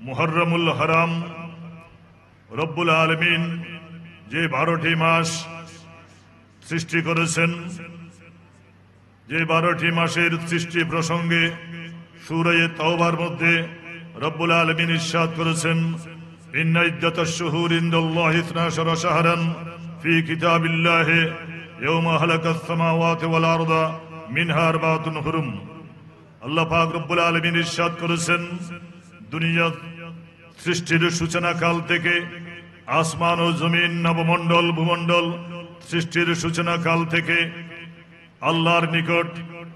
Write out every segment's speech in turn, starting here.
মুহররমুল হারাম রব্বুল আলামিন যে 12টি মাস সৃষ্টি করেছেন, যে 12টি মাসের সৃষ্টি প্রসঙ্গে সূরা তাওবার মধ্যে রব্বুল আলামিন ইরশাদ করেছেন, ইন্না ইদ্দাতাশ শুহুরি ইনদাল্লাহি 12 শাহরান ফি কিতাবিল্লাহি ইয়াওমা খালাকাস সামাওয়াতি ওয়াল আরদা মিনহা আরবাতুন হুরুম। আল্লাহ পাক রব্বুল আলামিন ইরশাদ করেছেন, দুনিয়া সৃষ্টির সূচনা কাল থেকে আসমান ও জমিন, নবমণ্ডল, ভূমণ্ডল সৃষ্টির সূচনা কাল থেকে আল্লাহর নিকট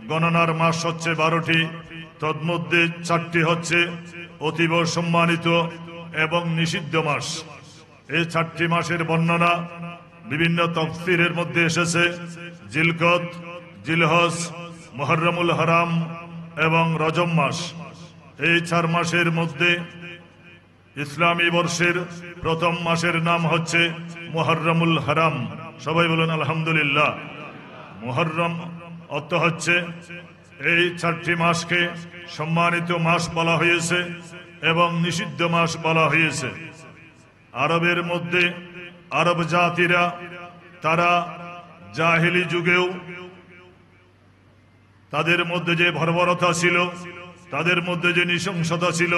গণনার মাস হচ্ছে 12টি। তন্মধ্যে 4টি হচ্ছে অতীব সম্মানিত এবং নিষিদ্ধ মাস। এই 4টি মাসের বর্ণনা বিভিন্ন তাফসীরের মধ্যে এসেছে। জিলকদ, জিলহজ, মুহররমুল হারাম এবং রজব মাস। এই 4 মাসের মধ্যে ইসলামী বর্ষের প্রথম মাসের নাম হচ্ছে মুহররমুল হারাম। সবাই বলুন আলহামদুলিল্লাহ। মুহররম অর্থ হচ্ছে এই 4টি মাসকে সম্মানিত মাস বলা হয়েছে এবং নিষিদ্ধ মাস বলা হয়েছে। আরবের মধ্যে আরব জাতিরা তারা জাহেলি যুগেও তাদের মধ্যে যে বর্বরতা ছিল, তাদের মধ্যে যে নৃশংসতা ছিল,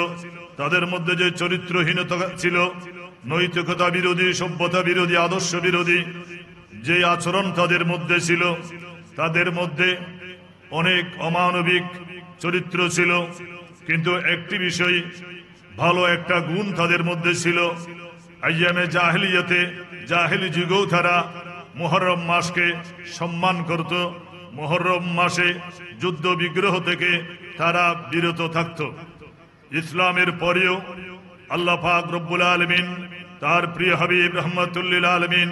তাদের মধ্যে যে চরিত্রহীনতা ছিল, নৈতিকতা বিরোধী, সভ্যতা বিরোধী, আদর্শ বিরোধী যে আচরণ তাদের মধ্যে ছিল, তাদের মধ্যে অনেক অমানবিক চরিত্র ছিল। কিন্তু একটি বিষয়, ভালো একটা গুণ তাদের মধ্যে ছিল। আইয়ামে জাহেলিয়াতে, জাহেলি যুগেও তারা মুহররম মাসকে সম্মান করত। মুহররম মাসে যুদ্ধ বিগ্রহ থেকে তারা বিরত থাকত। ইসলামের পরেও আল্লাহ পাক রব্বুল আলামিন তার প্রিয় হাবিব রাহমাতুল লিল আলামিন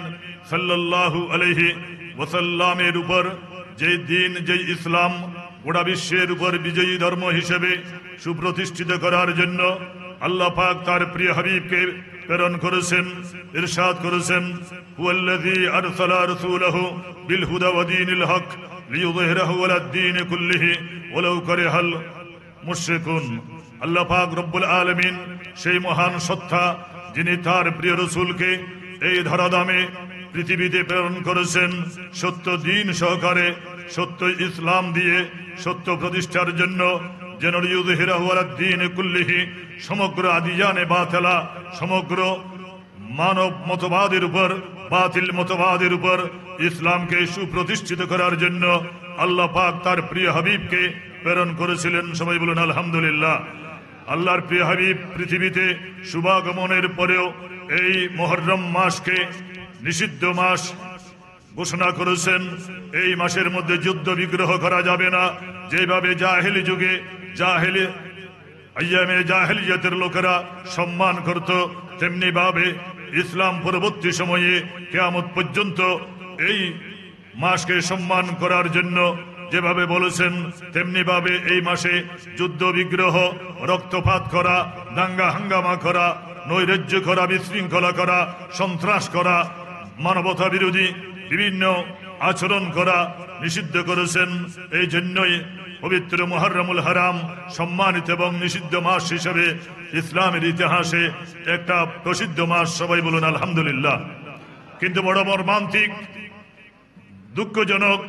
সাল্লাল্লাহু আলাইহি ওয়াসাল্লামের উপর যে দিন, যে ইসলাম গোটা বিশ্বের উপর বিজয়ী ধর্ম হিসেবে সুপ্রতিষ্ঠিত করার জন্য আল্লাহ পাক তার প্রিয় হাবিবকে প্রেরণ করেছেন। ইরশাদ করেছেন, হুয়াল্লাযী আরসালা রাসূলাহু বিল হুদা ওয়া দীনিল হক লিইয়ুযহিরাহু আলাদ দীনি কুল্লিহি ওয়ালাউ কারিহাল মুশরিকুন। আল্লাহ পাক রব্বুল আলামিন সেই মহান সত্তা, যিনি তার প্রিয় রাসূলকে এই ধরাধামে পৃথিবীতে প্রেরণ করেছেন সত্য দিন সহকারে, সত্য ইসলাম দিয়ে সত্য প্রতিষ্ঠার জন্য, যেন লিইয়ুযহিরাহু আলাদ দীনি কুল্লিহি, সমগ্র আদিয়ানে বাতিলা, সমগ্র মানব মতবাদের উপর, বাতিল মতবাদের উপর ইসলামকে সুপ্রতিষ্ঠিত করার জন্য আল্লাহ পাক তার প্রিয় হাবিবকে প্রেরণ করেছিলেন। সবাই বলুন আলহামদুলিল্লাহ। আল্লাহর প্রিয় হাবিব পৃথিবীতে শুভাগমনের পরেও এই মুহররম মাসকে নিষিদ্ধ মাস ঘোষণা করেছেন। এই মাসের মধ্যে যুদ্ধ বিগ্রহ করা যাবে না। যেভাবে জাহেলি যুগে আইয়ামে জাহেলিয়াতের লোকেরা সম্মান করত, তেমনি ভাবে ইসলাম পরবর্তী সময়ে কিয়ামত পর্যন্ত এই মাসকে সম্মান করার জন্য যেভাবে বলেছেন, তেমনি ভাবে এই মাসে যুদ্ধ বিগ্রহ, রক্তপাত করা, দাঙ্গা হাঙ্গামা করা, নৈরাজ্য করা, বিশৃঙ্খলা করা, সন্ত্রাস করা, মানবতা বিরোধী বিভিন্ন আচরণ করা নিষিদ্ধ করেছেন। এই জন্যই পবিত্র মুহররমুল হারাম সম্মানিত এবং নিষিদ্ধ মাস হিসেবে ইসলামের ইতিহাসে একটা প্রসিদ্ধ মাস। সবাই বলুন আলহামদুলিল্লাহ। কিন্তু বড় মর্মান্তিক, দুঃখজনক,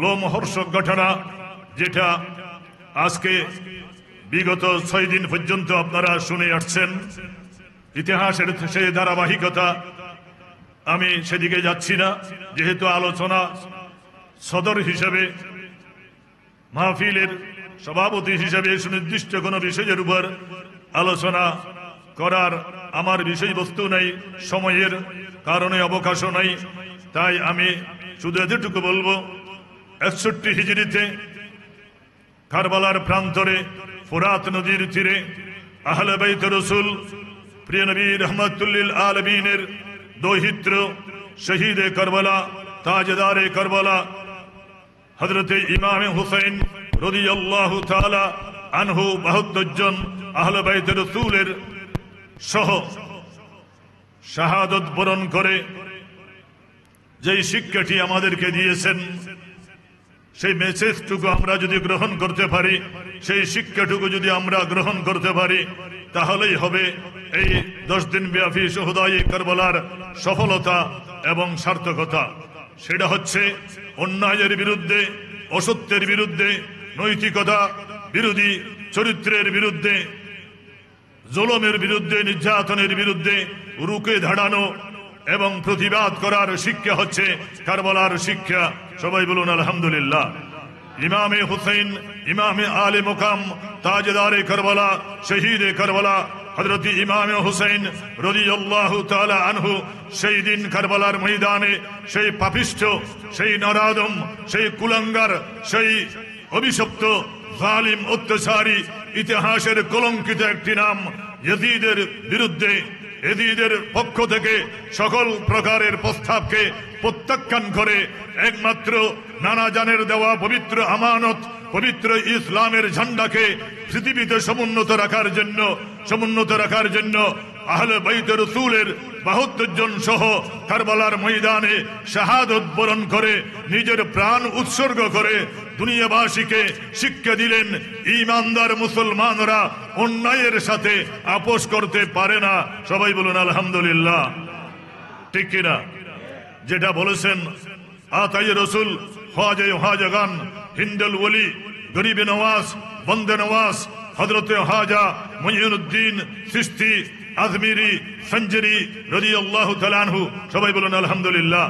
লোমহর্ষক ঘটনা, যেটা আজকে বিগত 6 দিন পর্যন্ত আপনারা শুনে আসছেন, ইতিহাসের সেই ধারাবাহিকতা, আমি সেদিকে যাচ্ছি না। যেহেতু আলোচনা সদর হিসেবে, মাহফিলের সভাপতি হিসেবে সুনির্দিষ্ট কোনো বিষয়ের উপর আলোচনা করার আমার বিষয়বস্তু নেই, সময়ের কারণে অবকাশও নেই। তাই আমি শুধু এতটুকু বলবো, 61 হিজরিতে কারবালার প্রান্তরে ফুরাত নদীর তীরে আহলে বাইত রাসূল প্রিয় নবী রাহমাতুল লিল আলামিনের দৌহিত্র শহীদে কারবালা, তাজদারে কারবালা হযরতে ইমাম হুসাইন রাদিয়াল্লাহু তাআলা আনহু 72 জন আহলে বাইত রাসূলের সহ শাহাদাত বরণ করে যেই শিক্ষাটি আমাদেরকে দিয়েছেন, সেই মেসেজটুকু আমরা যদি গ্রহণ করতে পারি, সেই শিক্ষাটুকু যদি আমরা গ্রহণ করতে পারি, তাহলেই হবে এই 10 দিন ব্যাপী শুহাদায়ে কারবালার সফলতা এবং সার্থকতা। সেটা হচ্ছে অন্যায়ের বিরুদ্ধে, অসত্যের বিরুদ্ধে, নৈতিকতা বিরোধী চরিত্রের বিরুদ্ধে, জুলুমের বিরুদ্ধে, নির্যাতনের বিরুদ্ধে রুখে দাঁড়ানো এবং প্রতিবাদ করার শিক্ষা হচ্ছে কারবালার শিক্ষা। সবাই বলুন আলহামদুলিল্লাহ। ইমামে হুসাইন, ইমামে আলে মুকাম, তাজদারে কারবালা, শহীদে কারবালা হযরত ইমামে হুসাইন রাদিয়াল্লাহু তাআলা আনহু সেই দিন কারবালার ময়দানে সেই পাপিষ্ঠ, সেই নরাদম, সেই কুলাঙ্গার, সেই অভিশপ্ত, জালিম, অত্যাচারী, ইতিহাসের কলঙ্কিত একটি নাম ইয়াজিদের বিরুদ্ধে, ইয়াজিদের পক্ষ থেকে সকল প্রকারের প্রস্তাবকে প্রত্যাখ্যান করে একমাত্র নানা জানের দেওয়া পবিত্র আমানত, পবিত্র ইসলামের ঝান্ডাকে পৃথিবীতে সমুন্নত রাখার জন্য আহলে বাইতে রাসূলের 72 জন সহ কারবালার ময়দানে শাহাদত বরণ করে নিজের প্রাণ উৎসর্গ করে দুনিয়াবাসীকে শিক্ষা দিলেন ঈমানদার মুসলমানরা অন্যায়ের সাথে আপোষ করতে পারে না। সবাই বলুন আলহামদুলিল্লাহ। ঠিক কিনা? যেটা বলেছেন আতাই রসুল খাজা খাজাগান হিন্দুল ওলি গরিবে নওয়াজ বন্দে নওয়াজ হযরতে খাজা মুঈনুদ্দিন চিশতি আজমিরি সঞ্জরি রাদিয়াল্লাহু তাআলা আনহু। সবাই বলুন আলহামদুলিল্লাহ।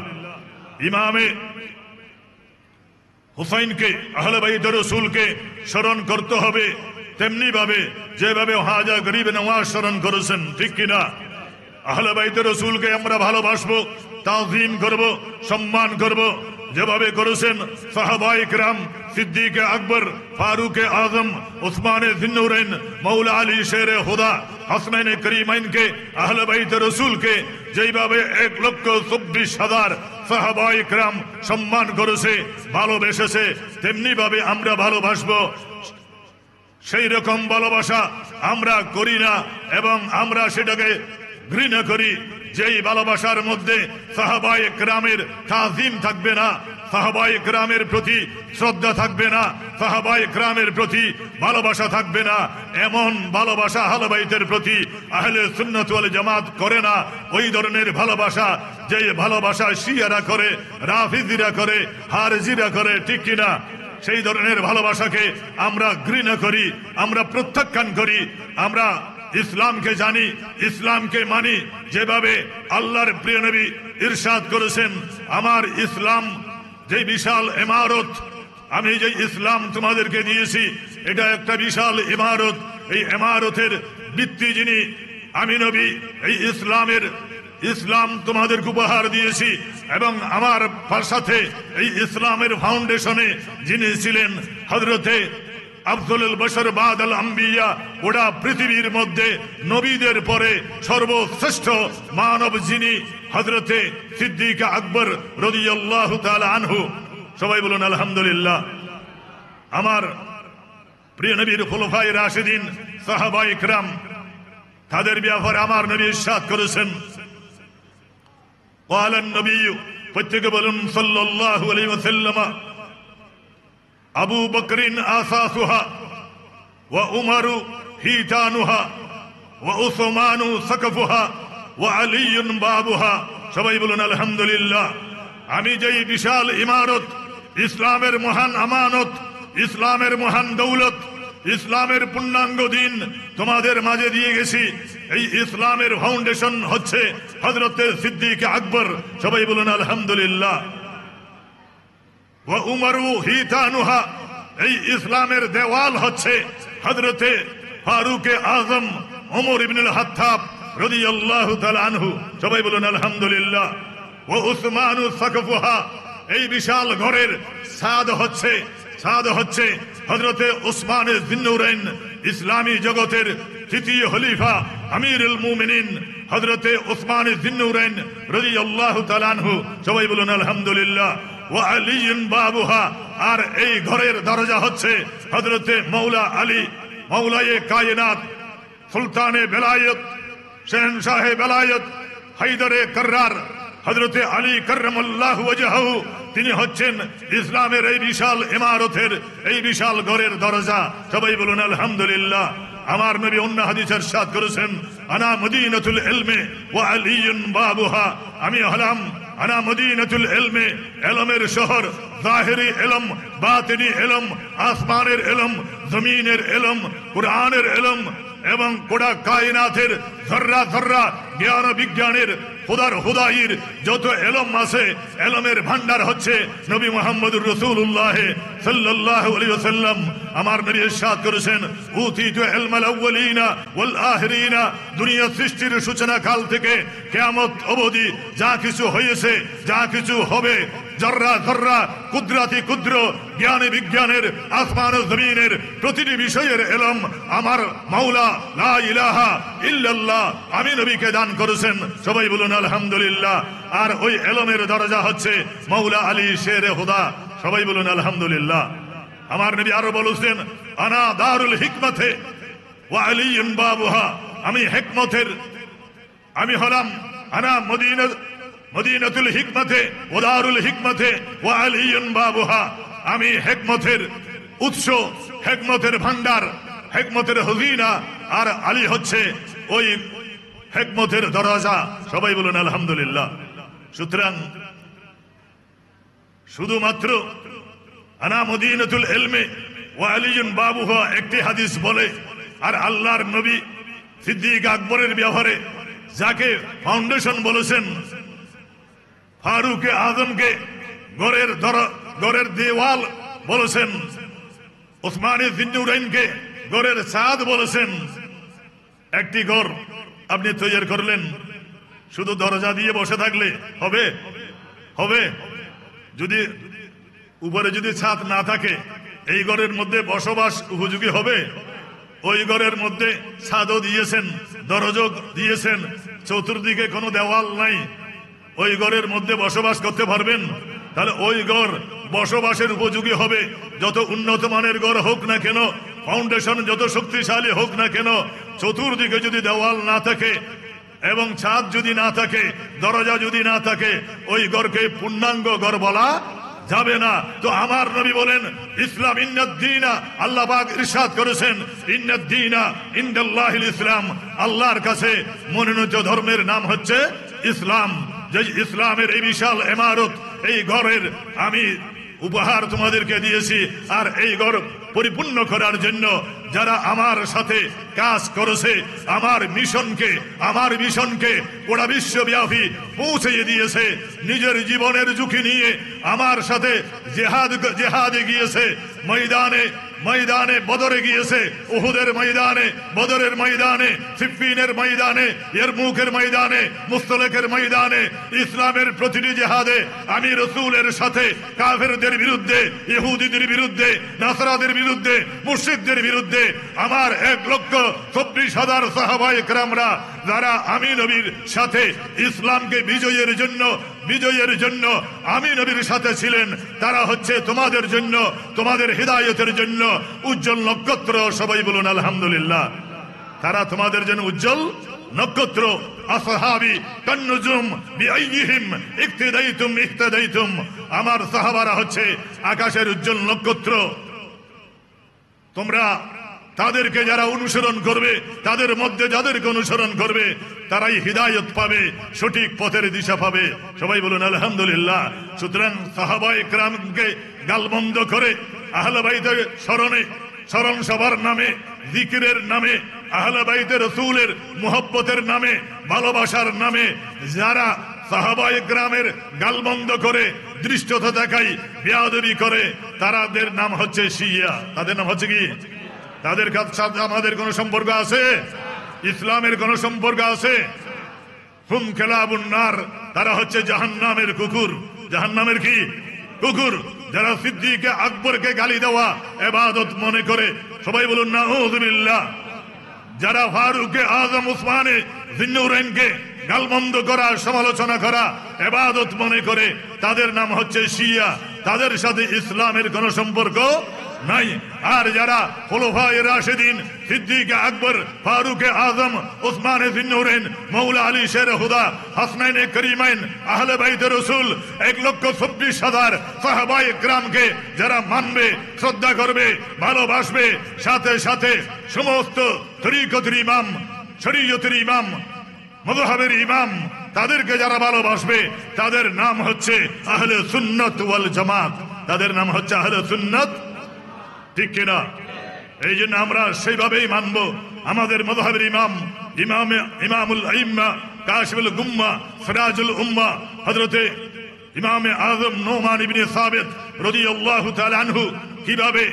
ইমামে হুসাইনকে, আহলে বাইত রাসূলকে স্মরণ করতে হবে তেমনি ভাবে যেভাবে খাজা গরিবে নওয়াজ স্মরণ করেছেন। ঠিক কিনা? আহলে বাইত রাসূলকে আমরা ভালোবাসবো, তাজিম করব, সম্মান করব যেভাবে করেছেন সাহাবায়ে কিরাম, সিদ্দিকে আকবর, ফারুকে আজম, উসমানে জিন্নুরাইন, মৌলা আলী শেরে খুদা, হাসনাইনে করিমাইনকে, আহলে বাইত রাসূলকে যেভাবে 1,24,000 সাহাবায়ে কিরাম সম্মান করেছে, ভালোবেসেছে, তেমনি ভাবে আমরা ভালোবাসবো। সেই রকম ভালোবাসা আমরা করি না এবং আমরা সেটাকে ঘৃণা করি যেই ভালোবাসার মধ্যে সাহাবায়ে কিরামের তাজিম থাকবে না, সাহাবায়ে কিরামের প্রতি শ্রদ্ধা থাকবে না, সাহাবায়ে কিরামের প্রতি ভালোবাসা থাকবে না। এমন ভালোবাসা আহলে বাইতের প্রতি আহলে সুন্নাত ওয়াল জামাত করে না। ওই ধরনের ভালোবাসা, যে ভালোবাসা শিয়ারা করে, রাফিজিরা করে, হারজিরা করে। ঠিক কিনা? সেই ধরনের ভালোবাসাকে আমরা ঘৃণা করি, আমরা প্রত্যাখ্যান করি। আমরা ইসলামকে জানি, ইসলামকে মানি যেভাবে আল্লাহর প্রিয় নবী ইরশাদ করেছেন, আমার ইসলাম যে বিশাল ইমারত, আমি যে ইসলাম তোমাদেরকে দিয়েছি এটা একটা বিশাল ইমারত। এই ইমারতের ভিত্তি যিনি, আমি নবী এই ইসলাম তোমাদেরকে উপহার দিয়েছি এবং আমার সাথে এই ইসলামের ফাউন্ডেশনে যিনি ছিলেন হযরতে আফজলুল বশর বাদাল আম্বিয়া, ওটা পৃথিবীর মধ্যে নবীদের পরে সর্বশ্রেষ্ঠ মানব যিনি হযরতে সিদ্দিক আকবর রাদিয়াল্লাহু তাআলা আনহু। সবাই বলুন আলহামদুলিল্লাহ। আমার প্রিয় নবীর খুলাফায়ে রাশিদিন সাহাবায়ে কিরাম, তাদের ব্যাপারে আমার নবী ইরশাদ করেছেন, ক্বালান নবী, প্রত্যেকে বলুন সাল্লাল্লাহু আলাইহি ওয়াসাল্লাম, আবু বকরিন আসাসুহা ওয়া উমারু হিতানুহা ওয়া উসমানু সাকফুহা ওয়া আলিয়ুন বাবুহা। সবাই বলুন আলহামদুলিল্লাহ। আমি যেই বিশাল ইমারত, ইসলামের মহান আমানত, ইসলামের মহান দৌলত, ইসলামের পূর্ণাঙ্গ দিন তোমাদের মাঝে দিয়ে গেছি, এই ইসলামের ফাউন্ডেশন হচ্ছে হযরতে সিদ্দিক আকবর। সবাই বলুন আলহামদুলিল্লাহ। ওয়া উমারু হিতানুহা, এই ইসলামের দেওয়াল হচ্ছে হযরতে ফারুকে আজম ওমর ইবনুল খাত্তাব রাদিয়াল্লাহু তাআলা আনহু। সবাই বলুন আলহামদুলিল্লাহ। ওয়া উসমানু সাকফুহা, এই বিশাল ঘরের ছাদ হচ্ছে হযরতে উসমানে জিন্নুরাইন, ইসলামী জগতের তৃতীয় খলিফা আমিরুল মুমিনিন হযরতে উসমানে জিন্নুরাইন রাদিয়াল্লাহু তাআলা আনহু। সবাই বলুন আলহামদুলিল্লাহ। ওয়া আলিয়ুন বাবুহা, আর এই ঘরের দরজা হচ্ছে হযরতে মৌলা আলী, মৌলায়ে কায়নাত, সুলতানে বেলায়েত, শহনশাহে বেলায়েত, হায়দারে কর্রার হযরতে আলী কাররামাল্লাহু ওয়াজহাহু। তিনি হচ্ছেন ইসলামের এই বিশাল ইমারতের, এই বিশাল ঘরের দরজা। সবাই বলুন আলহামদুলিল্লাহ। আমার নবী অন্য হাদিসে ইরশাদ করেছেন, আনা মদিনাতুল ইলমি ওয়া আলিয়ুন বাবুহা, আমি হলাম আনা মদিনাতুল ইলমি, ইলমের শহর, জাহিরি ইলম, বাতিনি ইলম, আসমানের ইলম, জমিনের ইলম, কুরআনের ইলম এবং গোটা কায়নাতের জর্রা জর্রা জ্ঞান বিজ্ঞানের খোদার হুদাইর যত এলম আছে, এলমের ভান্ডার হচ্ছে নবী মুহাম্মদুর রাসূলুল্লাহ সাল্লাল্লাহু আলাইহি ওয়াসাল্লাম। আমার নবী ইরশাদ করেছেন, উতিতু ইলমাল আউয়ালিনা ওয়াল আখিরিনা, দুনিয়া সৃষ্টির সূচনা কাল থেকে কিয়ামত অবধি যা কিছু হয়েছে, যা কিছু হবে, জর্রা জর্রা, কুদরাতি কুদ্র, জ্ঞানী বিজ্ঞানের, আসমান ও জমিনের প্রতিটি বিষয়ের এলম আমার মাওলা লা ইলাহা ইল্লাল্লাহ আমি নবীকে দান করেছেন। সবাই বলুন আলহামদুলিল্লাহ। আর ওই এলমের দরজা হচ্ছে মাওলা আলী শের হুদা। সবাই বলুন আলহামদুলিল্লাহ। আমার নবী আরো বলেছেন, আনা দারুল হিকমতে ওয়া আলিয়ুন বাবুহা, আমি হিকমতের, আমি হলাম আনা মদিনাতুল হিকমতে ওয়া দারুল হিকমতে ওয়া আলিয়ুন বাবুহা, আমি হিকমতের উৎস, হিকমতের ভান্ডার, হিকমতের খজিনা, আর আলী হচ্ছে ওই হিকমতের দরজা। সবাই বলুন আলহামদুলিল্লাহ। সুতরাং শুধুমাত্র আনা মদিনাতুল ইলমি ওয়া আলিয়ুন বাবুহা একটি হাদিস বলে, আর আল্লাহর নবী সিদ্দিক আকবরের ব্যাপারে যাকে ফাউন্ডেশন বলেছেন, ফারুক আজমকে গড়ের দেওয়াল বলেছেন, ওসমানী জিন্নুরাইনকে গড়ের ছাদ বলেছেন। একটি ঘর আপনি তৈরি করলেন, শুধু দরজা দিয়ে বসে থাকলে হবে? হবে? যদি উপরে যদি ছাদ না থাকে, এই ঘরের মধ্যে বসবাস উপযোগী হবে? ওই ঘরের মধ্যে ছাদও দিয়েছেন, দরজা দিয়েছেন, চতুর্দিকে কোনো দেওয়াল নাই, ওই ঘরের মধ্যে বসবাস করতে পারবেন? তাহলে ওই ঘর বসবাসের উপযোগী হবে। যত উন্নত মানের ঘর হোক না কেন, ফাউন্ডেশন যত শক্তিশালী হোক না কেন, চতুর্দিকে যদি দেওয়াল না থাকে এবং ছাদ যদি না থাকে, দরজা যদি না থাকে, ওই ঘরকে পূর্ণাঙ্গ ঘর বলা যাবে না। তো আমার নবী বলেন, ইসলাম ইন্নাদ-দীনা, আল্লাহ পাক ইরশাদ করেছেন, ইন্নাদ-দীনা ইনদাল্লাহিল ইসলাম, আল্লাহর কাছে মনোনীত ধর্মের নাম হচ্ছে ইসলাম। যে ইসলামের এই বিশাল ইমারত, এই ঘরের আমি উপহার তোমাদেরকে দিয়েছি, আর এই ঘর পরিপূর্ণ করার জন্য যারা আমার সাথে কাজ করেছে, আমার মিশনকে গোটা বিশ্বব্যাপী পৌঁছে দিয়েছে, নিজের জীবনের ঝুঁকি নিয়ে আমার সাথে জেহাদে গিয়েছে, ময়দানে বদরে গিয়েছে, উহুদের ময়দানে, বদরের ময়দানে, সিফফিনের ময়দানে, ইয়ারমুকের ময়দানে, মুস্তলিকের ময়দানে, ইসলামের প্রতিটি জেহাদে আমি রাসূলের সাথে কাফেরদের বিরুদ্ধে, ইহুদিদের বিরুদ্ধে, নাসরাদের বিরুদ্ধে, মুশরিকদের বিরুদ্ধে আমার 1,24,000 সাহাবায়ে কেরামরা যারা আমি নবীর সাথে ইসলামকে বিজয়ের জন্য আমি নবীর সাথে ছিলেন, তারা হচ্ছে তোমাদের জন্য, তোমাদের হিদায়াতের জন্য উজ্জ্বল নক্ষত্র। সবাই বলুন আলহামদুলিল্লাহ। তারা তোমাদের জন্য উজ্জ্বল নক্ষত্র। আসহাবি কান্নুজুম বিআইয়িহিম ইক্তাদাইতুম, আমার সাহাবারা হচ্ছে আকাশের উজ্জ্বল নক্ষত্র। তোমরা তাদেরকে যারা অনুসরণ করবে, তাদের মধ্যে যাদেরকে অনুসরণ করবে, তারাই হিদায়ত পাবে, সঠিক পথের দিশা পাবে। সবাই বলুন আলহামদুলিল্লাহ। সুতরাং সাহাবায়ে কেরামকে গালবন্ধ করে আহলে বাইতের স্মরণ সবার নামে, জিকিরের নামে, আহলে বাইতে রাসূলের মুহাব্বতের নামে, ভালোবাসার নামে যারা সাহাবায়ে কেরামের গালবন্ধ করে, দৃষ্টতা দেখায়, বেয়াদবি করে, তাদের নাম হচ্ছে শিয়া। তাদের নাম হচ্ছে কি? তাদের সাথে আমাদের কোন সম্পর্ক আছে? ইসলামের কোন সম্পর্ক আছে? হুম কেলাবুন নার, তারা হচ্ছে জাহান্নামের কুকুর। জাহান্নামের কি কুকুর? যারা সিদ্দিক আকবরকে গালি দেওয়া ইবাদত মনে করে, সবাই বলুন নাউযুবিল্লাহ। যারা ফারুক আজম উসমানে জিন্নুরাইনকে গালমন্দ করা, সমালোচনা করা ইবাদত মনে করে, তাদের নাম হচ্ছে শিয়া। তাদের সাথে ইসলামের কোন সম্পর্ক নাই। আর যারা খুলাফায়ে রাশিদিন, সিদ্দিক আকবর, ফারুক আজম, উসমান যিন্নুরাইন, মাওলা আলী শের হুদা, হাসনাইনে করিমাইন, আহলে বাইত রাসূল 1,24,000 সাহাবায়ে কেরামকে যারা মানবে, শ্রদ্ধা করবে, ভালোবাসবে, সাথে সাথে সমস্ত তরিকতের ইমাম, শরীয়তের ইমাম, মাযহাবের ইমাম, তাদেরকে যারা ভালোবাসবে তাদের নাম হচ্ছে আহলে সুন্নাত ওয়াল জামাত। তাদের নাম হচ্ছে আহলে সুন্নাত, ঠিক কিনা? এই জন্য আমরা সেইভাবেই মানব। আমাদের মাযহাবের ইমাম, ইমামুল আইম্মা, কাশিফুল গুম্মা, সিরাজুল উম্মা, হযরতে ইমামে আযম নোমান ইবনে সাবিত রাদিয়াল্লাহু তাআলা আনহু, কিভাবে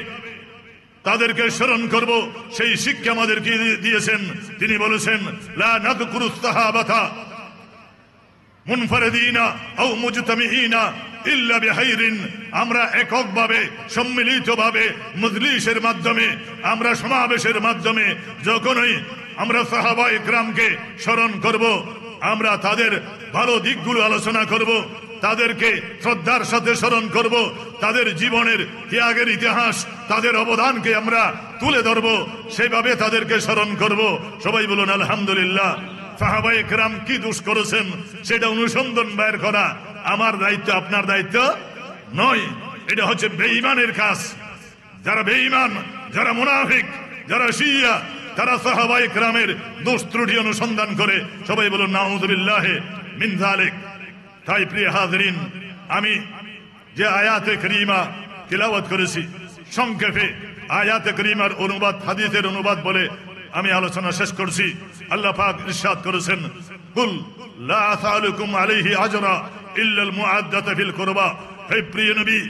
তাদেরকে স্মরণ করব সেই শিক্ষা আমাদেরকে দিয়েছেন। তিনি বলেছেন, লা নাযকুরুস সাহাবাতা মুনফারিদিনা আও মুজতামিঈনা ইল্লা বিখাইরিন। আমরা এককভাবে, সম্মিলিতভাবে, মজলিসের মাধ্যমে, আমরা সমাবেশের মাধ্যমে যখনই আমরা সাহাবায়ে কেরামকে স্মরণ করব, আমরা তাদের ভালো দিকগুলো আলোচনা করব, তাদেরকে শ্রদ্ধার সাথে স্মরণ করব, তাদের জীবনের ত্যাগের ইতিহাস, তাদের অবদানকে আমরা তুলে ধরব, সেভাবে তাদেরকে স্মরণ করব। সবাই বলুন আলহামদুলিল্লাহ। সাহাবায়ে কেরাম কি দোষ করেছেন সেটা অনুসন্ধান বের করা আমার দায়িত্ব, আপনার দায়িত্ব নয়। এটা হচ্ছে বেঈমানের কাজ। যারা বেঈমান, যারা মুনাফিক, যারা শিয়া, তারা সাহাবায়ে কেরামের দোষ ত্রুটি অনুসন্ধান করে। সবাই বলুন নাউযুবিল্লাহি মিন যালিক। তাই প্রিয় হাজরিন, আমি যে আয়াতে করিমা তিলাওয়াত করেছি, সংক্ষেপে আয়াতে করিমার অনুবাদ, হাদিসের অনুবাদ বলে আমি আলোচনা শেষ করছি। আল্লাহ পাক ইরশাদ করেছেন, কুল লা আসালুকুম আলাইহি আজরা ইল্লাল মুআদ্দাতা ফিল কুরবা। হে প্রিয় নবী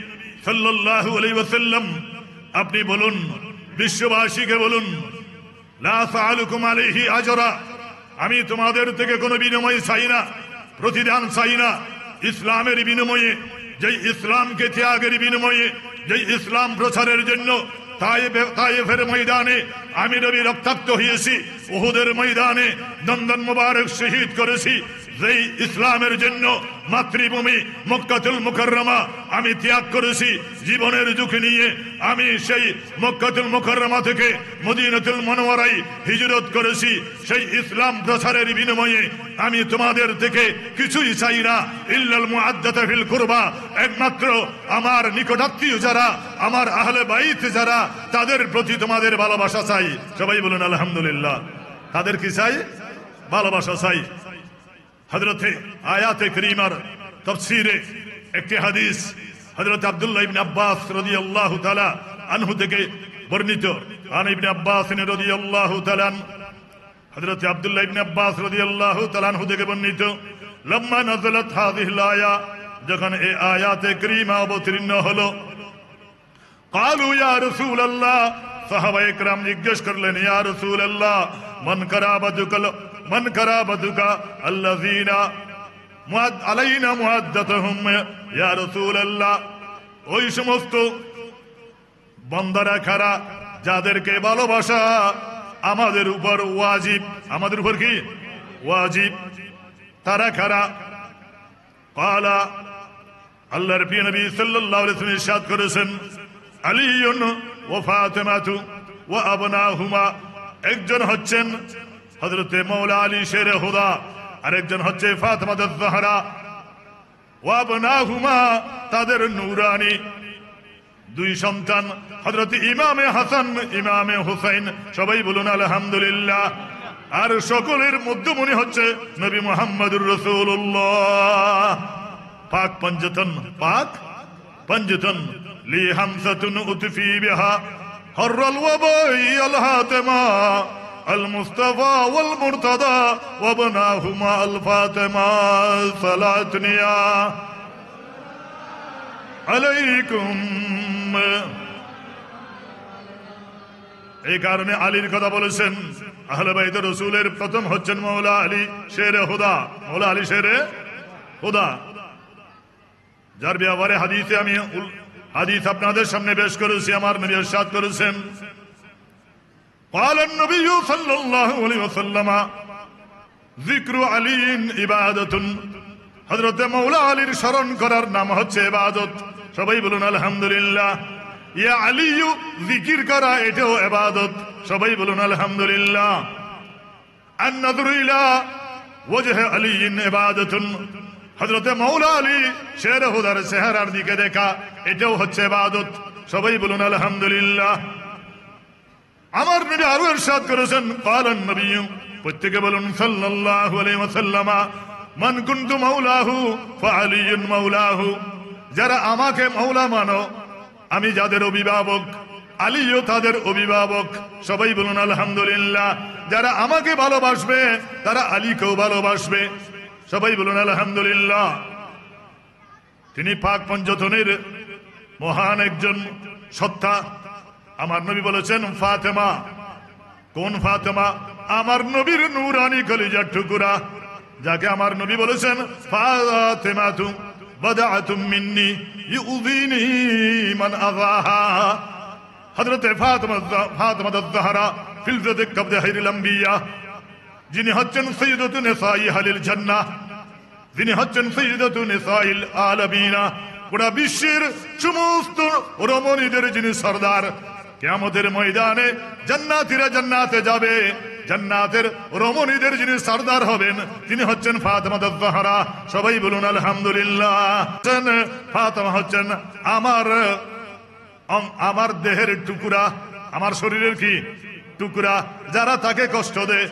সাল্লাল্লাহু আলাইহি ওয়াসাল্লাম, আপনি বলুন, বিশ্ববাসীকে বলুন, লা আসালুকুম আলাইহি আজরা, আমি তোমাদের থেকে কোনো বিনিময় চাই না, প্রতিদান চাই না। ইসলামের বিনিময়ে, যেই ইসলামকে ত্যাগের বিনিময়ে, যেই ইসলাম প্রচারের জন্য তায়েফের ময়দানে আমি নবী রক্তাক্ত হয়েছি, উহুদের ময়দানে দন্দন মুবারক শহীদ করেছি, যেই ইসলামের জন্য মাতৃভূমি মক্কাতুল মুকাররমা আমি ত্যাগ করেছি, জীবনের ঝুঁকি নিয়ে আমি সেই মক্কাতুল মুকাররমা থেকে মদিনাতুল মুনাওয়ারায় হিজরত করেছি। সেই ইসলাম প্রচারের বিনিময়ে আমি তোমাদের থেকে কিছুই চাই না, ইল্লাল মুআদ্দাতা ফিল কুরবা, একমাত্র আমার নিকটাত্মীয় যারা, আমার আহলে বাইত যারা, তাদের প্রতি তোমাদের ভালোবাসা চাই। সবাই বলুন আলহামদুলিল্লাহ। তাদের কি চাই? ভালোবাসা চাই। হযরতে আয়াতে করিমার তাফসীরে একটি হাদিস হযরত আব্দুল্লাহ ইবনে আব্বাস রাদিয়াল্লাহু তাআলা আনহু থেকে বর্ণিত। আন ইবনে আব্বাস রাদিয়াল্লাহু তাআলা, হযরত আব্দুল্লাহ ইবনে আব্বাস রাদিয়াল্লাহু তাআলা আনহু থেকে বর্ণিত, লাম্মা নাযালাত হাযিহিল আয়া, যখন এই আয়াতে করিমা অবতীর্ণ হলো, ক্বালু ইয়া রাসূলুল্লাহ, সাহাবায়ে কেরাম জিজ্ঞেস করলেন, ইয়া রাসূলুল্লাহ, মান কারাবাতুকা আল্লাযীনা আলাইনা মুআদ্দাতুহুম, ইয়া রাসূলুল্লাহ, ওই সমস্ত বান্দারা কারা যাদেরকে ভালোবাসা আমাদের উপর ওয়াজিব। আমাদের উপর কি ওয়াজিব? তারা কারা? ক্বালা, আল্লাহর প্রিয় নবী সাল্লাল্লাহু আলাইহি ওয়াসাল্লাম ইরশাদ করেছেন, আলীউন ওয়া ফাতিমাতু ওয়া আবনাহুমা। একজন হচ্ছেন হযরতে মাওলা আলী শের হুদা, আরেকজন হচ্ছে ফাতিমাতুজ জাহরা, ওয়া আবনাহুমা, তাদের নূরানী দুই সন্তান হযরত ইমামে হাসান, ইমামে হুসাইন। সবাই বলুন আলহামদুলিল্লাহ। আর সকলের মধ্যমণি হচ্ছে নবী মুহাম্মদুর রাসূলুল্লাহ। পাক পঞ্জতন, পাক পঞ্জতন, লি হামসাতুন উতফি বিহা হরল ওয়াবাই আল হাতিমা আল মুস্তাফা ওয়াল মুরতাদা ওয়াবনাহুমা আল ফাতিমা সালাতুনিয়া আলাইকুম। এই কারণে আলীর কথা বলেছেন। আহলে বাইত রাসূলের প্রথম হচ্ছেন মাওলা আলী শেরে হুদা, মাওলা আলী শেরে হুদা, যার ব্যাপারে হাদিসে আমি হাদিস আপনাদের সামনে পেশ করেছি। আমার নবী ইরশাদ করেছেন, ক্বালা নবী সাল্লাল্লাহু আলাইহি ওয়াসাল্লাম, যিকরু আলীন ইবাদাতুন, হযরত মাওলা আলীর স্মরণ করার নাম হচ্ছে ইবাদত। সবাই বলুন আলহামদুলিল্লাহ। ইয়া আলিয়ু জিকির করা এটাও ইবাদত। সবাই বলুন আলহামদুলিল্লাহ। আন-নাযরু ইলা ওয়াজহি আলিয়্যিন ইবাদাতুন, হযরতে মাওলা আলী শের হুদার চেহারার দিকে দেখা এটাও হচ্ছে ইবাদত। সবাই বলুন আলহামদুলিল্লাহ। আমার নবী আরো ইরশাদ করেছেন, ক্বালান নবী, প্রত্যেকে বলুন সাল্লাল্লাহু আলাইহি ওয়াসাল্লাম, মান কুনতু মাওলাহু ফাআলিয়ুন মাওলাহু, যারা আমাকে মাওলা মানো, আমি যাদের অভিভাবক, আলীও তাদের অভিভাবক। সবাই বলুন আলহামদুলিল্লাহ। যারা আমাকে ভালোবাসবে তারা আলীকেও ভালোবাসবে। সবাই বলুন আলহামদুলিল্লাহ। তিনি পাক পঞ্চতনের মহান একজন সত্তা। আমার নবী বলেছেন ফাতেমা, কোন ফাতেমা? আমার নবীর নূরানী কলিজার টুকরা, যাকে আমার নবী বলেছেন ফাতেমাতু বাদাআতুম মিন্নি ইউযিনি মান আযাহা। হযরতে ফাতেমা আয-যাহরা ফিলজাতে কবদে খায়রুল আম্বিয়া, যিনি হচ্ছেন সাইয়্যিদাতু নিসাই আহলিল জান্নাহ, যিনি হচ্ছেন সাইয়্যিদাতু নিসাইল আলামিনা, গোটা বিশ্বের সমস্ত রমণীদের যিনি সরদার। কিয়ামতের ময়দানে জান্নাতীরা জান্নাতে যাবে, জান্নাতের রমণীদের যিনি সরদার হবেন তিনি হচ্ছেন ফাতেমা আয-যাহরা। সবাই বলুন আলহামদুলিল্লাহ। ফাতেমা হচ্ছেন আমার দেহের টুকরা, আমার শরীরের কি টুকরা। যারা তাকে কষ্ট দেয়,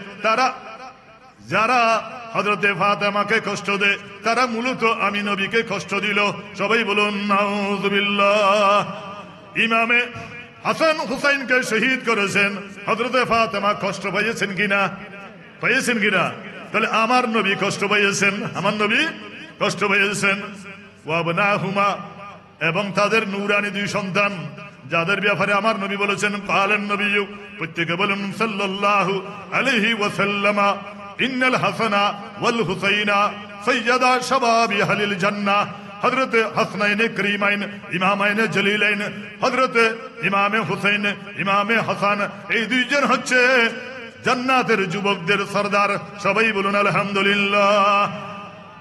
যারা হযরতে ফাতেমাকে কষ্ট দেয়, তারা মূলত আমি নবীকে কষ্ট দিল। সবাই বলুন নাউযুবিল্লাহ। ইমামে হাসান হুসাইনকে শহীদ করেছেন হযরতে ফাতেমা। কষ্ট পেয়েছেন কিনা? পেয়েছেন কিনা? তাহলে আমার নবী কষ্ট পেয়েছেন, আমার নবী কষ্ট পেয়েছেন। ওয়াবনাহুমা, এবং তাদের নূরানী দুই সন্তান, যাদের ব্যাপারে আমার নবী বলেছেন ক্বালান নবী, প্রত্যেকে বলুন সাল্লাল্লাহু আলাইহি ওয়াসাল্লাম, ইন্নাল হাসানা ওয়াল হুসাইনা সাইয়্যিদা শাবাবি আহলিল জান্নাহ। হযরতে হাসনাইন করিমাইন ইমামাইন জলিলাইন, হযরতে ইমামে হুসাইন, ইমামে হাসান, এই দুইজন হচ্ছে জান্নাতের যুবকদের সরদার। সবাই বলুন আলহামদুলিল্লাহ।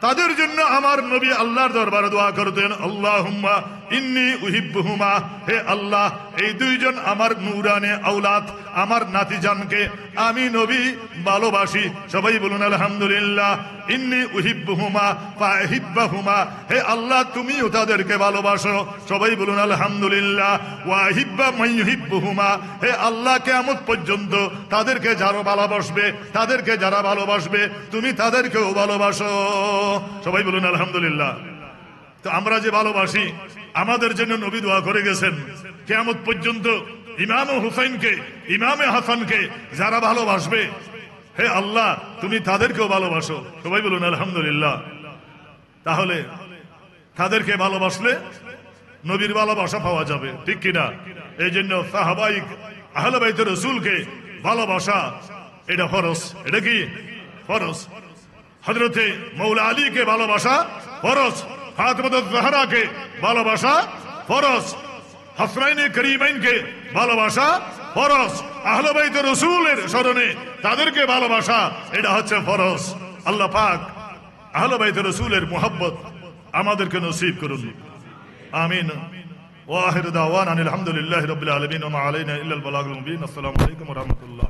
তাদের জন্য আমার নবী আল্লাহর দরবারে দোয়া করতেন, আল্লাহুম্মা ইন্নী উহিব্বুহুমা, হে আল্লাহ এই দুইজন আমার নূরানে আওলাদ, আমার নাতিজানকে আমি নবী ভালোবাসি। সবাই বলুন আলহামদুলিল্লাহ। ইন্নী উহিব্বুহুমা ফাহিব্বাহুমা, হে আল্লাহ তুমিও তাদেরকে ভালোবাসো। সবাই বলুন আলহামদুলিল্লাহ। ওয়াহিব্বা মান ইউহিব্বুহুমা, হে আল্লাহ কিয়ামত পর্যন্ত তাদেরকে যারা ভালোবাসবে, তাদেরকে যারা ভালোবাসবে তুমি তাদেরকেও ভালোবাসো। সবাই বলুন আলহামদুলিল্লাহ। তো আমরা যে ভালোবাসি, আমাদের জন্য নবী দোয়া করে গেছেন কিয়ামত পর্যন্ত ইমাম হুসাইনকে, ইমামে হাসানকে যারা ভালোবাসবে, হে আল্লাহ তুমি তাদেরকেও ভালোবাসো। সবাই বলুন আলহামদুলিল্লাহ। তাহলে তাদেরকে ভালোবাসলে নবীর ভালোবাসা পাওয়া যাবে, ঠিক কিনা? এই জন্য সাহাবাই আহলে বাইত রাসূলকে ভালোবাসা এটা ফরজ। এটা কি ফরজ? হযরতে মাওলা আলীকে ভালোবাসা ফরজ, ফাতেমা আয-যাহরাকে ভালোবাসা ফরজ, হাসনাইন করিমাইনকে ভালোবাসা ফরজ, আহলে বাইত রাসূলের স্মরণে তাদেরকে ভালোবাসা এটা হচ্ছে ফরজ। আল্লাহ পাক আহলে বাইত রাসূলের মুহাব্বত আমাদেরকে নসিব করুন, আমিন। ওয়া আখিরু দাওয়ানা আলহামদুলিল্লাহি রাব্বিল আলামিন ওয়া মা আলাইনা ইল্লাল বালাগুল মুবিন। আসসালামু আলাইকুম ওয়া রাহমাতুল্লাহ।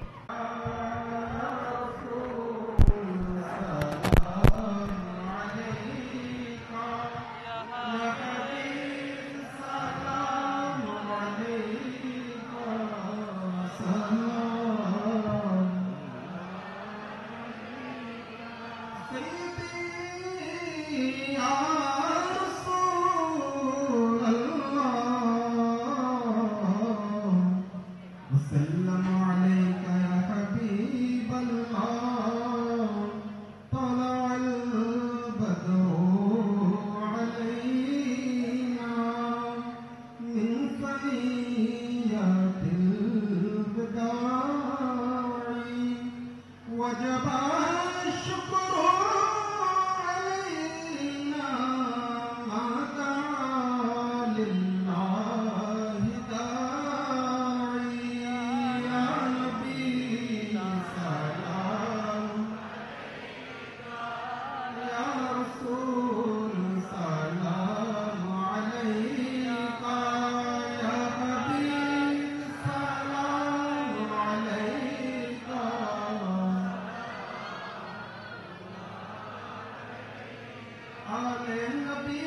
आले नबी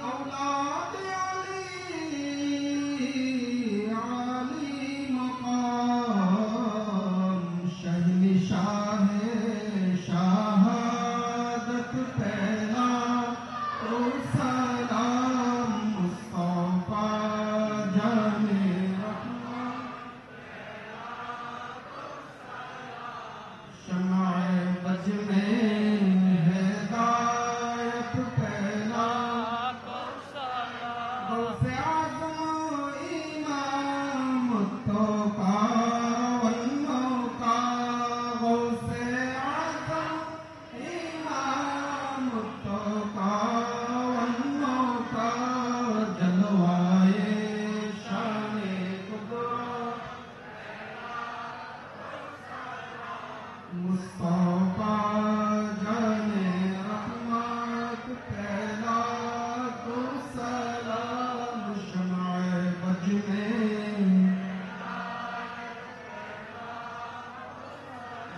औलाद आली मकाम शहंशाह शहादत पहला तो सलाम मुस्तफा जाने शमाए बज में हिदायत पहला गौसे आज़म इमाम मुत्तक़ा वन्नौका गौसे आज़म इमाम मुत्तक़ा वन्नौका जलवाए शाने कुदरत मुस्तफा जाने रहमत पहला तो सलाम शमाए बज में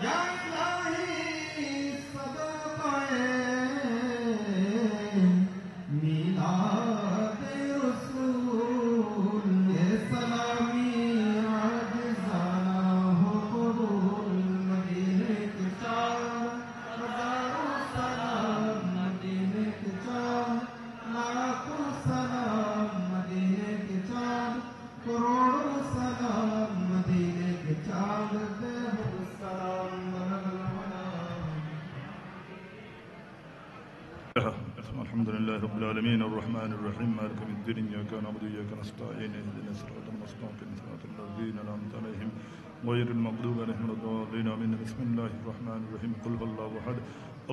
या इलाही सदक़ाए मीलाद रसूल ये सलामी आजिज़ाना हो कबूल मदीने के चाँद हज़ारों सलाम मदीने के चाँद लाखों सलाम मदीने के चाँद करोड़ों सलाम मदीने के चाँद बेहुद सलाम الحمد لله رب العالمين الرحمن الرحيم مالك يوم الدين إياك نعبد وإياك نستعين اهدنا الصراط المستقيم صراط الذين أنعمت عليهم غير المغضوب عليهم ولا الضالين آمين بسم الله الرحمن الرحيم قل هو الله أحد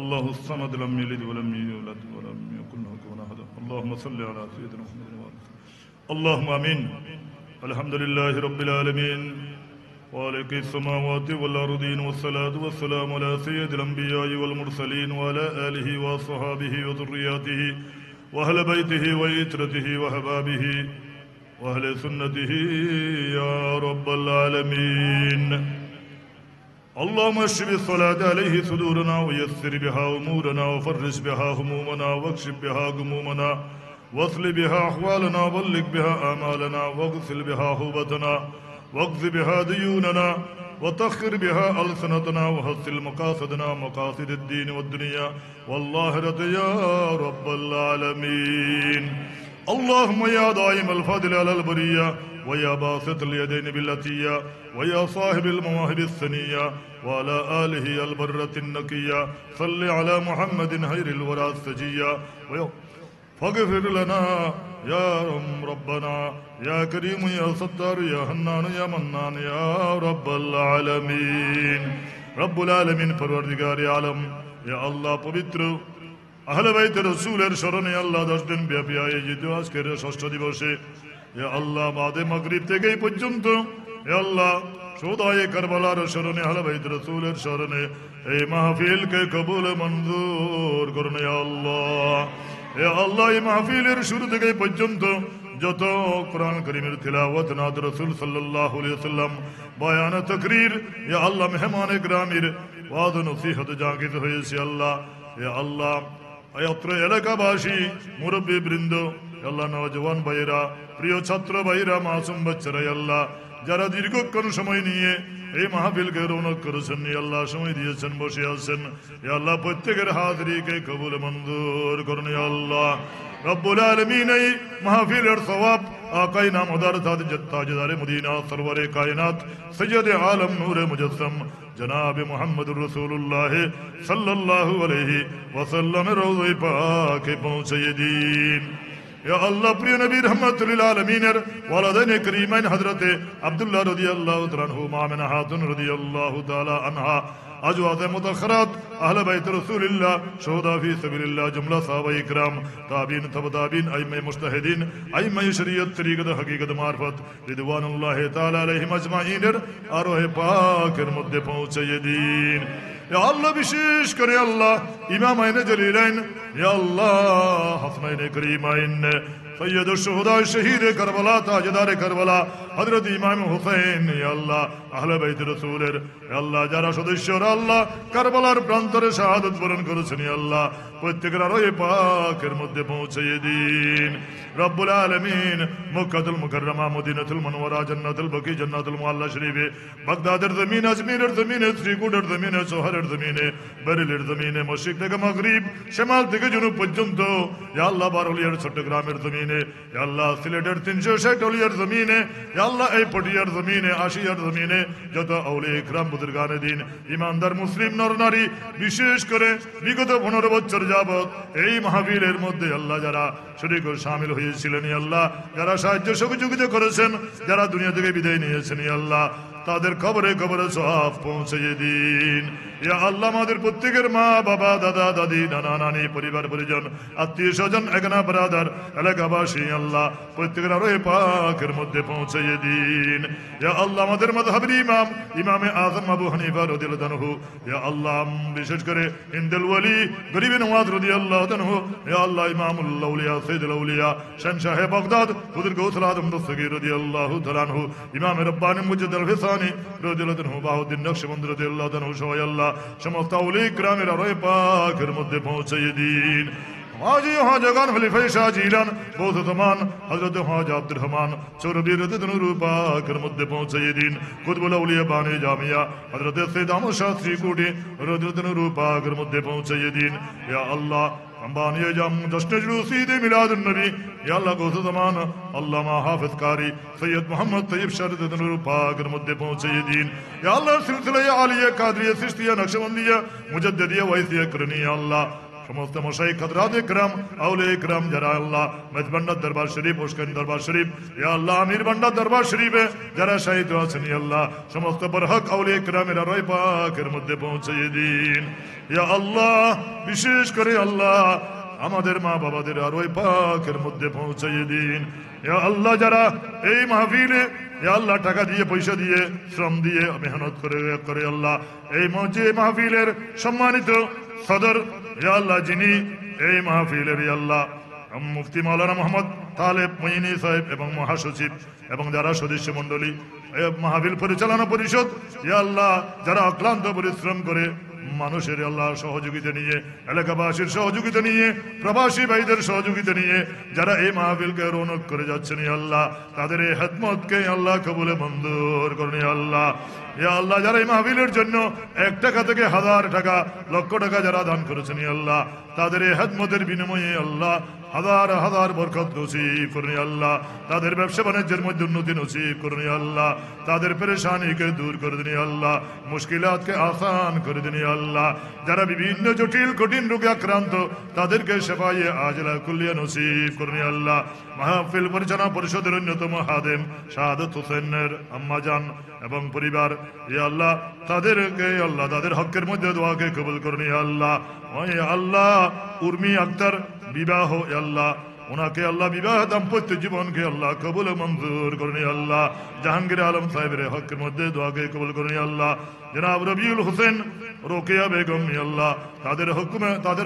الله الصمد لم يلد ولم يولد ولم يكن له كفوا أحد اللهم صل على سيدنا محمد وعلى آله اللهم آمين الحمد لله رب العالمين خالق السماوات والأرضين والصلاة والسلام على سيد الأنبياء والمرسلين وعلى آله وصحابه وذرياته وأهل بيته وإترته وحبابه وأهل سنته يا رب العالمين اللهم اشف بالصلاة عليه صدورنا ويسر بها أمورنا وفرج بها همومنا واكشف بها غمومنا واصل بها أحوالنا وبلغ بها آمالنا واغسل بها هوبتنا واقض بها ديوننا وطهر بها ألسنتنا وحصل مقاصدنا مقاصد الدين والدنيا والآخرة يا رب العالمين اللهم يا دائم الفضل على البرية ويا باسط اليدين بالعطية ويا صاحب المواهب الثنية وعلى آله البرة النقية صل على محمد خير الورى السجية فاغفر لنا يا ربنا يا كريم يا ستار يا حنان يا منان يا رب العالمين رب العالمين پروردگار عالم يا الله পবিত্র আহলে বাইত রাসূলের শরণে আল্লাহ 10 দিন ব্যাপী আয়োজিত আজকের ষষ্ঠ দিবসে ইয়া আল্লাহ বাদে মাগরিব থেকে এই পর্যন্ত ইয়া আল্লাহ শোদায়ে কারবালার শরণে আহলে বাইত রাসূলের শরণে এই মাহফিলকে কবুল মঞ্জুর করুন ইয়া আল্লাহ ইয়া আল্লাহ এই মাহফিলের শুরু থেকে পর্যন্ত যত কোরআন কারীমের তিলাওয়াত নাত রাসূল সাল্লাল্লাহু আলাইহি ওয়াসাল্লাম বয়ান তাকরীর ইয়া আল্লাহ মেহমানে গ্রামের ওয়াজ নসিহত জাগিত হয়েছে আল্লাহ ইয়া আল্লাহ অত্র এলাকাবাসী মুরব্বী বৃন্দ আল্লাহ নওজওয়ান ভাইরা প্রিয় ছাত্র ভাইরা মাসুম বাচ্চারা আল্লাহ যারা দীর্ঘক্ষণ সময় নিয়ে এই মাহফিলকে রৌনক করেছেন আল্লাহ সময় দিয়েছেন বসে আছেন আল্লাহ প্রত্যেকের হাজিরিকে কবুল মঞ্জুর করুন আল্লাহ রব্বুল আলামিন এই মাহফিলের সওয়াব আকাই নামদার তাজদার মদিনা সরওয়ারে কায়নাত সৈয়দ আলম নূরে মুজসম জনাব মুহাম্মদুর রাসূলুল্লাহ সাল্লাল্লাহু আলাইহি ওয়াসাল্লামের রওজায়ে পাকে পৌঁছিয়ে দিন ইয়া আল্লাহ প্রিয় নবী রহমাতুল আলামিনের ওয়ালাদাইন করিমাইন হযরতে আব্দুল্লাহ রাদিয়াল্লাহু তাআলা আনহু মামিনা হাতুন রাদিয়াল্লাহু তাআলা আনহা আজওয়াজ মুতাখরাত আহলে বাইত রাসূলুল্লাহ শুহাদা ফি সাবিলিল্লাহ জুমলা সাহাবা ইকরাম তাবিন তাবতাবিন আইমে মুজতাহিদিন আইমে শরীয়ত তরিকত হকিকত মারফত রিদওয়ানুল্লাহি তাআলা আলাইহিম আজমাইনের আরোহে পাকের মধ্যে পৌঁছিয়ে দিন ইয়া আল্লাহ বিশেষ করে আল্লাহ ইমামাইনে জলিলাইন ইয়া আল্লাহ হাসনাইনে করিমাইন সৈয়দ শুহাদা শহীদ কারবালা তাজদার কারবালা হযরত ইমাম হুসাইন ইয়া আল্লাহ আহলে বাইত রাসূলের ইয়া আল্লাহ যারা সদস্যরা আল্লাহ কারবালার প্রান্তরে শাহাদাত বরণ করেছেন ইয়া আল্লাহ প্রত্যেকের রয়ে পাকের মধ্যে পৌঁছিয়ে দিন রব্বুল আলামিন। মক্কাতুল মুকাররমা, মদিনাতুল মুনাওয়ারা, জান্নাতুল বাকি, জান্নাতুল মুআল্লা শরীফে, বাগদাদের জমিন, আজমিরের জমিনে, শ্রীকুটের জমিনে, শহরের জমিনে, বেরেলের জমিনে, মশরিক থেকে মাগরিব, শিমাল থেকে জুনুব পর্যন্ত ইয়া আল্লাহ বারুলিয়ার চট্টগ্রামের জমিনে ইয়া আল্লাহ সিলেটের 360 অলিয়ার জমিনে ইয়া আল্লাহ এই পটিয়ার জমিনে, আশিয়ার জমিনে যত আউলিয়া ইকরাম বুজুর্গানে দিন, ইমানদার মুসলিম নরনারী, বিশেষ করে বিগত 15 বছর যাবত এই মাহফিলের মধ্যে আল্লাহ যারা শরীক ও শামিল হয়েছিলেন আল্লাহ, যারা সাহায্য সহযোগিতা করেছেন, যারা দুনিয়া থেকে বিদায় নিয়েছেন আল্লাহ, তাদের কবরে কবরে সওয়াব পৌঁছিয়ে দিন ইয়া আল্লাহ। আমাদের প্রত্যেকের মা বাবা, দাদা দাদি, নানা নানি, পরিবার পরিজন, আত্মীয় স্বজন, একনা ব্রাদার, এলাকাবাসী আল্লাহ প্রত্যেকের আরো পাকের মধ্যে পৌঁছিয়ে দিন ইয়া আল্লাহ। আমাদের মাযহাবের ইমাম ইমামে আযম আবু হানিফা রাদিয়াল্লাহু আনহু ইয়া আল্লাহ, বিশেষ করে ইনদুল ওয়ালি গরিব নওয়াজ রাদিয়াল্লাহু আনহু ইয়া আল্লাহ, ইমামুল আউলিয়া সাইয়্যিদুল আউলিয়া শানশাহ বাগদাদ হুজুর গৌসুল আযম দস্তগীর রাদিয়াল্লাহু তাআলা আনহু, ইমাম রব্বানি মুজাদ্দিদ আল ফিসানি রাদিয়াল্লাহু আনহু, বাহুদ্দিন নকশবন্দি রাদিয়াল্লাহু আনহু সহ আল্লাহ সমস্ত আউলিয়া ইকরামের আরো পাকের মধ্যে পৌঁছিয়ে দিন। হাজি হাজাগান খলিফা শাহ জিলান গৌসুমান হযরত খাজা আব্দুর রহমান চৌরবি রাদিয়াল্লাহু পাকের মধ্যে পৌঁছিয়ে দিন। কুতুবুল আউলিয়া বানী জামিয়া হযরত সৈয়দ আহমদ শাহ শ্রীকুটি রাদিয়াল্লাহু পাকের মধ্যে পৌঁছিয়ে দিন ইয়া আল্লাহ। अंबानी जम जश्न जुलूसीद मिलादुन नबी या अल्लाह गौसे ज़मान अल्लामा हाफिज कारी सैयद मोहम्मद तैयब शरद पाकर मध्य पहुंचे दिन या अल्लाह सिलसिला आलिया कादरिया सिश्तिया नक्शबंदिया मुजद्दिदिया वैसिया करनी या अल्लाह समस्त मशाइख हज़रात इकराम औलिया इकराम जरा अल्लाह मेजबान दरबार शरीफ उस्कन दरबार शरीफ या अल्लाह अमीर बंडा दरबार शरीफ है जरा शहीद आसन या अल्लाह समस्त बरहक औलिया इकराम मेरा रोय पाकर मध्य पहुंचे दिन या अल्लाह विशेष करे अल्लाह আমাদের মা বাবাদের আর ওই পাকের মধ্যে পৌঁছাইয়ে দিন ইয়া আল্লাহ। যারা এই মাহফিলে ইয়া আল্লাহ টাকা দিয়ে পয়সা দিয়ে শ্রম দিয়ে মেহনত করে আল্লাহ এই মাহফিলের সম্মানিত সদর ইয়া আল্লাহ যিনি এই মাহফিলের ইয়া আল্লাহ মুফতি মাওলানা মোহাম্মদ তালেব মঈনী সাহেব এবং মহাসচিব এবং যারা সদস্য মণ্ডলী মাহফিল পরিচালনা পরিষদ ইয়া আল্লাহ যারা অক্লান্ত পরিশ্রম করে মানুষের আল্লাহ সহযোগিতা নিয়ে এলাকাবাসীর সহযোগিতা নিয়ে প্রবাসী ভাইদের সহযোগিতা নিয়ে যারা এই মাহফিলকে রৌনক করে যাচ্ছেন আল্লাহ তাদের এই খেদমতকে আল্লাহ কবুলে মঞ্জুর করুন আল্লাহ। ইয়া আল্লাহ যারা এই মাহফিলের জন্য 1 টাকা থেকে 1000 টাকা লক্ষ টাকা যারা দান করেছেন আল্লাহ তাদের এই খেদমতের বিনিময়ে আল্লাহ হাজার হাজার বরকত নসিব করুন আল্লাহ। তাদের ব্যবসা বাণিজ্যের মধ্যে উন্নতি নসিব করুন আল্লাহ। তাদের পেরেশানিকে দূর করে দিন আল্লাহ, মুশকিলাতকে আসান করে দিন আল্লাহ। যারা বিভিন্ন জটিল কঠিন রোগে আক্রান্ত তাদেরকে শেফায়ে আজলা কুল্লিয়া নসিব করুন আল্লাহ। মাহফিল পরিচালনা পরিষদের অন্যতম হাদেম শাহাদত হোসেনের আম্মাজান এবং পরিবার ইয়া আল্লাহ তাদেরকে আল্লাহ তাদের হকের মধ্যে দোয়াকে কবুল করুন আল্লাহ। ওই আল্লাহ উর্মি আক্তার বিবাহ আল্লাহ ওনাকে আল্লাহ বিবাহ দাম্পত্য জীবনকে আল্লাহ কবুল মঞ্জুর করুন আল্লাহ। জাহাঙ্গীর আলম সাহেবের হকের মধ্যে দোয়াকে কবুল করুন আল্লাহ। জনাব রবিউল হোসেন রোকেয়া বেগম আল্লাহ তাদের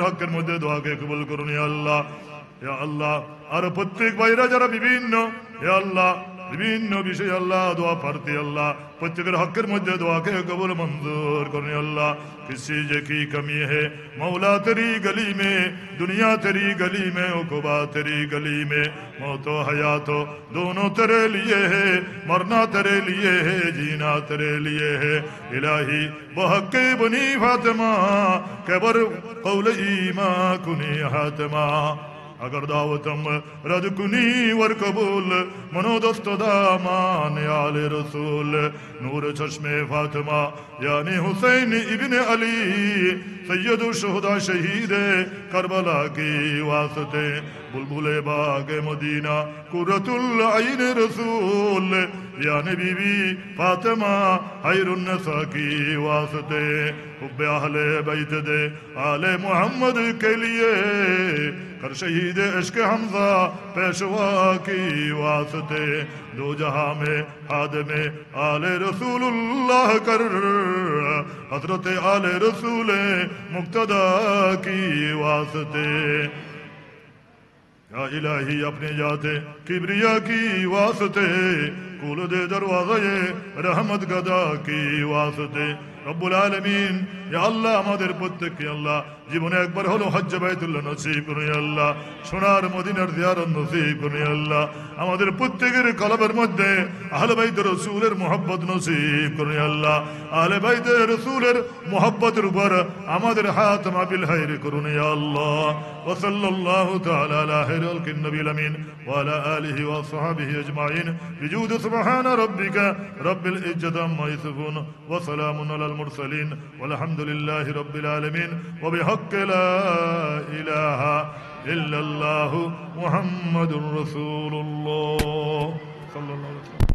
হকের মধ্যে দোয়াকে কবুল করুন আল্লাহ। ইয়া আল্লাহ আর প্রত্যেক ভাইরা যারা বিভিন্ন ইয়া আল্লাহ বিভিন্ন বিষয় আল্লাহ দোয়া পারতে আল্লাহ প্রত্যেকের হকের মধ্যে দোয়াকে কবুল मंजूर करने अल्लाह। किसी की कमी है मौला तेरी गली में दुनिया तेरी गली में उक़बा तेरी गली में मौत हयात दोनों तेरे लिए है मरना तेरे लिए है जीना तेरे लिए है इलाही बहक़ बनी फातिमा कबर कौल ईमा कुनी हातिमा अगर दावतम रद कुनी वर कबूल मनोदस्त दामान आले रसूल नूर चश्मे फातिमा यानी हुसैन इब्न अली सैयद शुहदा शहीद करबला की वास्ते बुलबुले बाग मदीना कुरतुल आइन रसूल यानी बीबी फातिमा खैरुन नसा की वास्ते हुब्बे अहले बैत दे आले मोहम्मद के लिए कर शहीद इश्क हमजा पेशवा की वास्ते दो जहां में हाद में आले रसूलुल्लाह कर हजरत आले रसूल मुक्तदा की वास्ते या इलाही अपने जाते किबरिया की वास्ते कुल दे दरवाज़े रहमत गदा की वास्ते रब्बुल आलमीन या अल्लाह আমাদের প্রত্যেককে আল্লাহ জীবনে একবার হলো হজ্জ বাইতুল্লাহ নসিব করুন আল্লাহ সোনার মদিনার জিয়ারত নসিব করুন আল্লাহ আমাদের প্রত্যেকের কলবের মধ্যে আহলে বাইত রাসূলের মুহাব্বত নসিব করুন আল্লাহ আহলে বাইত রাসূলের মুহাব্বতের উপর আমাদের হাত মাবিল হায়র করুন ইয়া আল্লাহ ওয়া সাল্লাল্লাহু তাআলা আলা খায়রিল নবিয়্যিল আমিন ওয়া আলা আলিহি ওয়া সাহবিহি আজমাইন বিজুদ সুবহান রাব্বিকা রাব্বিল ইজ্জাতি আম্মা ইয়াসিফুন ওয়া সালামুন আলাল মুরসালিন ওয়ালহামদুলিল্লাহি রাব্বিল আলামিন ওয়া বিহাক্কি লা ইলাহা ইল্লাল্লাহু মুহাম্মাদুর রাসূলুল্লাহ সাল্লাল্লাহু আলাইহি ওয়া সাল্লাম।